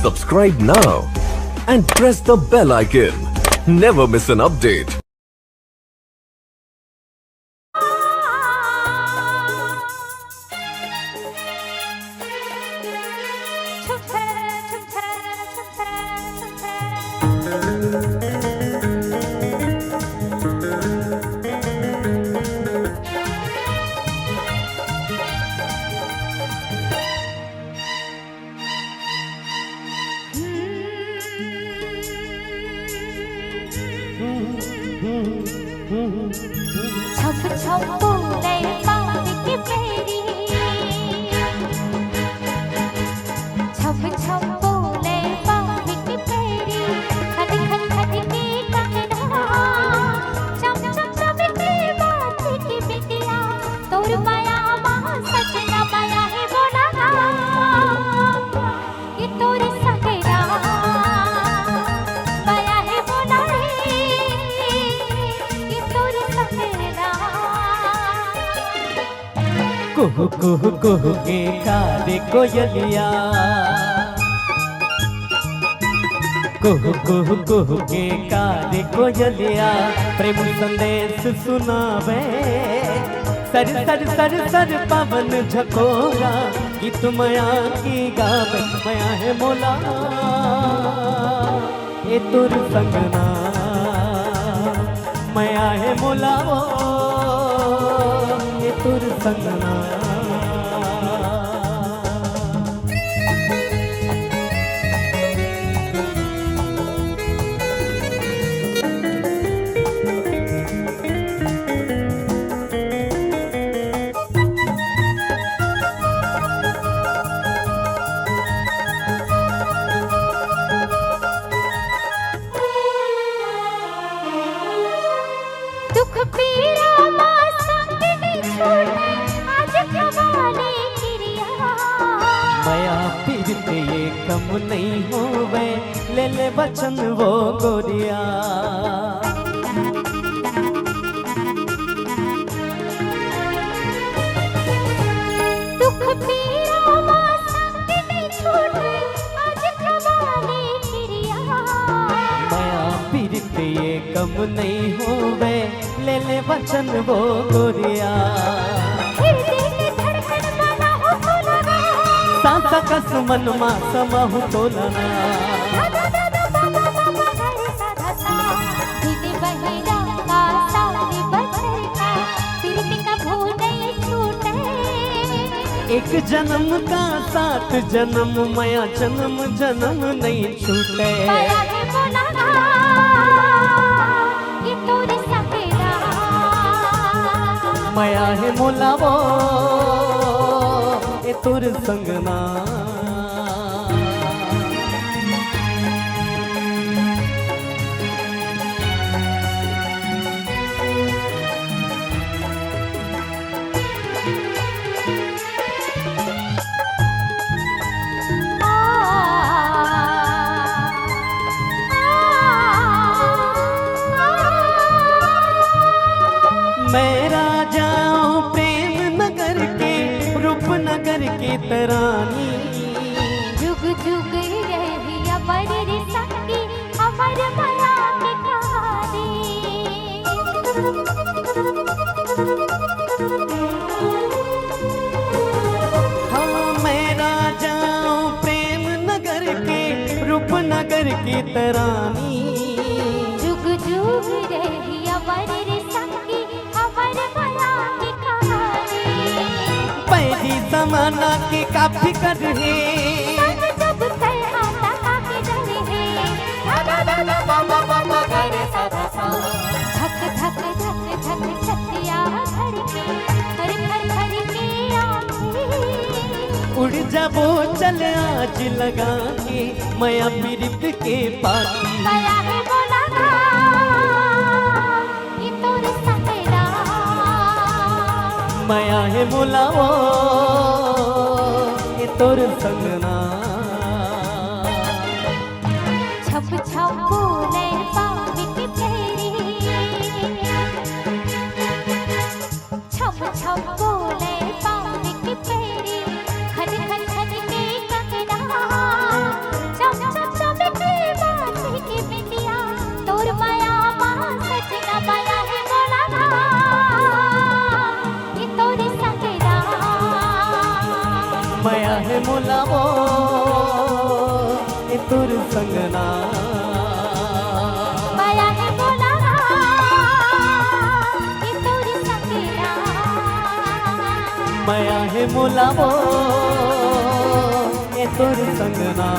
Subscribe now and press the bell icon. Never miss an update. छप छप बोले पानी की मेरी छप छप बोले पानी की मेरी खट खट खट की कंगना चम चम चम की बात की बिटिया तोर माया मां सच न माया है बोला ये तोर सगेरा माया है बोला ये तोर सगेरा कुहू कुहू कुहू के कारे कोयलिया कुहू कुहू कुहू के कारे कोयलिया प्रेम संदेश सुनावे सर सर सर सर पवन झकोरा गीत मया की गावे मया है मोला ये तुर संगना मया है मोला वो ये तुर संगना दुख पीरा मां संग नहीं छोड़े आज कवाले किरिया मया पीर पे ये कम नहीं होवे ले ले वचन वो गोरिया दुख पीरा मां संग नहीं छोड़े आज कवाले किरिया मया पीर पे ये कम नहीं होवे ले ले वचन वो गोरिया हृदय की धड़कन बना हो खुलना सांसा कस मन मा समहु तोलना दादा दादा बाबा बाबा गरे साधा सा दीदी बहिरा का सारे बचर का प्रीति का भूल नहीं छूटे एक जन्म का सात जन्म मया जन्म जन्म नहीं छूटे माया है बोला ये तोरे सगेरा मया है मोलावो ये तुर संगना मैं राजा हूँ प्रेम नगर के रूपनगर की तरानी जुग जुग रही अमर रे संगी अमर माया की कहानी हाँ मैं राजा हूँ प्रेम नगर के रूपनगर की तरानी जुग जुग रही अमर रे संगी अमर माया की कहानी पहली जमाना की काफी कर है संग जब तय आता आके डरे है दादा दादा बाबा बाबा गरे साधा सा धक धक धक धक छतिया धड़के हर हर हर के आंखें उड़ जाबो चल आज लगा के मया पीरित के पाती माया है बोला ये तोरे सगेरा मया है मोलावो ये तुर संगना छप छप बोले पानी की मेरी छप छप बोले पानी की मेरी खट खट खट के कंगना चम माया है मोलावो ए तोर संग ना